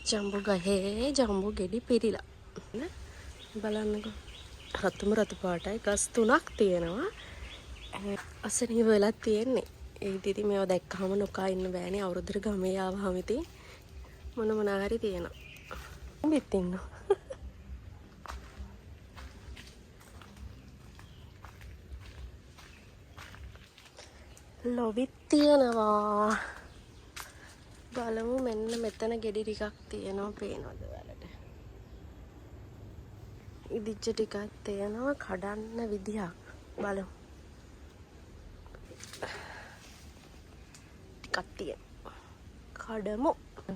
ජම්බු ගහේ ජම්බු ගෙඩි පිරිලා. බලන්නකෝ. රතුම රතු පාටයි ගස් 3ක් තියෙනවා. අසනීප වෙලා තියෙන්නේ. ඒ ඉතින් මේව දැක්කම නොකා ඉන්න බෑනේ. අවුරුද්දට ගමේ ආවම ඉතින් මොන හරි තියෙනවා. මෙත් ඉන්නවා. ලොවිත් තියෙනවා. බලමු මෙන්න මෙතන ගෙඩි ටිකක් තියෙනවා පේනවද ඔයාලට? ඉදිච්ච ටිකක් තියෙනවා කඩන්න විදියක්. බලමු. ටිකක් තියෙනවා. කඩමු.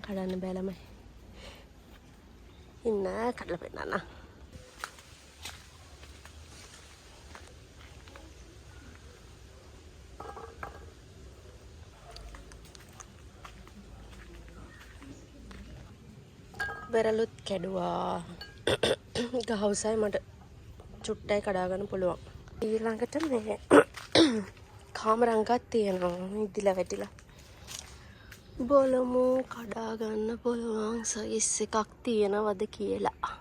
කඩන්න බෑ ළමයි. ඉන්න කඩලා පෙන්නන්න. බෙරළුත් කැඩුවා. ගහවසයි මට චුට්ටයි කඩා ගන්න පුළුවන්. ඊළඟට මේ කාමරංගක් තියෙනවා. ඉදිලා වැටිලා. බලමු කඩා ගන්න පුළුවන් සයිස් එකක් තියෙනවද කියලා.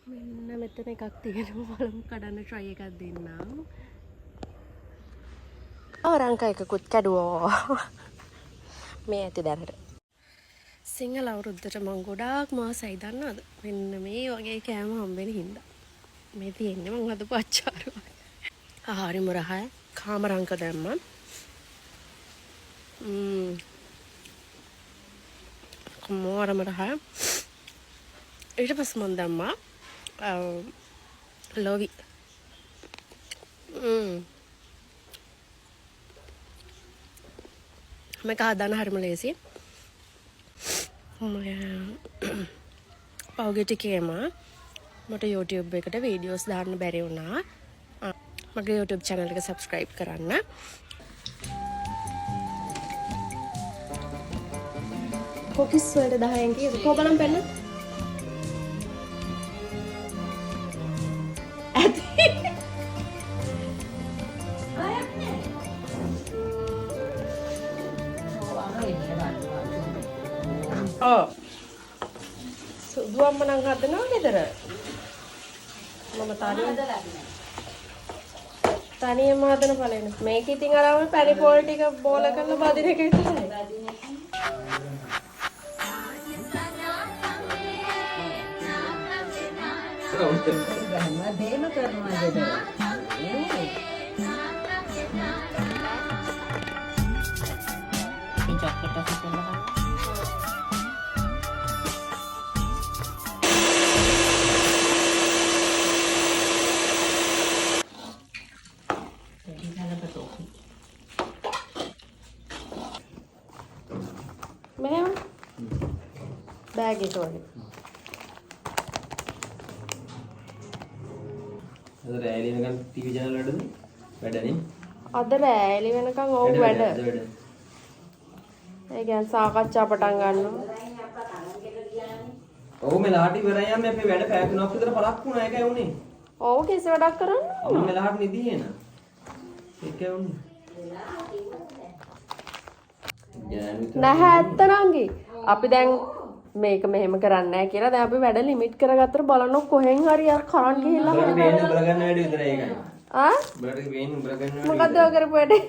මෙන්න මෙතන එකක් තියෙනවා. බලමු කඩන්න try එකක් දෙන්නම්. කාමරංග එකකුත් කැඩුවා. මේ ඇති දැනට. සිංහල අවුරුද්දට මම ගොඩාක් මාසයි දන්නවද? මෙන්න මේ වගේ කෑම හම්බෙන හින්දා. මේ තියෙන්නේ මම හදපු අච්චාරුව. හරිම රහයි. කාමරංග දැම්මා. කොමෝරම රහයි. ඊට පස්සේ මම දැම්මා ලොවි. මේක හදන්න හරිම ලේසි. පෞගේ ටිකේම මට YouTube එකට වීඩියෝස් දාන්න බැරි වුණා. මගේ YouTube channel එක subscribe කරන්න. කොකිස් වලට 10න් කීයද? කොබලම් පෙන්න. සුදුවම්ම නම් හදනවා ගෙදර. මම තනියම හදන පළවෙනි. මේක ඉතින් අරම පැණි පොල් ටික බෝල කරලා බදින එක විතරයි. දේම කරනවා ගෙදර. ඉතින් චොක්ලට් එකක් කරනවා. මෙහෙම බෑග් එක වගේ. අද රැලි වෙනකන් ටීවී channel වලද වැඩනේ? අද රැලි වෙනකන් ඔව් වැඩ. ඒ කියන්නේ සාකච්ඡා පටන් ගන්නවා. ඔව් මෙලාට ඉවරයි යන්නේ අපේ වැඩ පැය 3ක් විතර පළක් වුණා ඒකයි උනේ. ඔව් කිසි වැඩක් කරන්න. අම්ම මෙලාට නිදි එන. ඒකයි උනේ. නැහැ ඇත්තනම්ගේ. අපි දැන් මේක මෙහෙම කරන්නේ නැහැ කියලා දැන් අපි වැඩ ලිමිට් කරගත්තට බලන්න කොහෙන් හරි අර කරන් ගිහිල්ලා බලන්න වේන්න උඹලා ගන්න වැඩි විතරයි ඒකයි. ආ? උඹලට වේන්න උඹලා ගන්න වැඩි. මොකද්ද ඔය කරපු වැඩේ?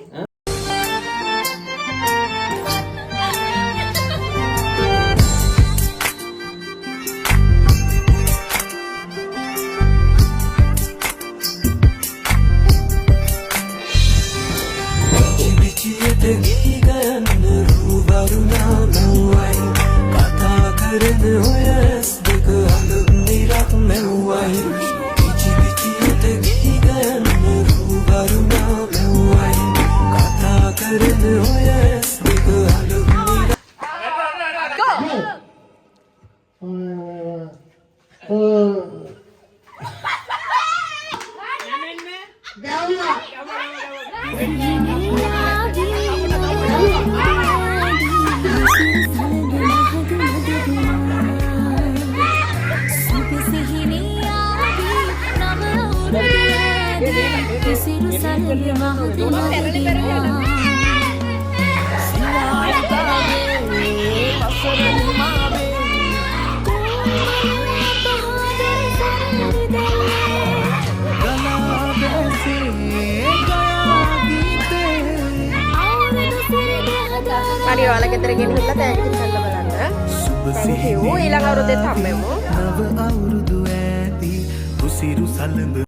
Siru ඔයාලා ගෙදර ගෙනහිල්ලා තෑගි කරලා බලන්න. Thank you. ඊළඟ අවුරුද්දේ හම්බෙමු. නව අවුරුදු ඇති රුසිරු සලඹ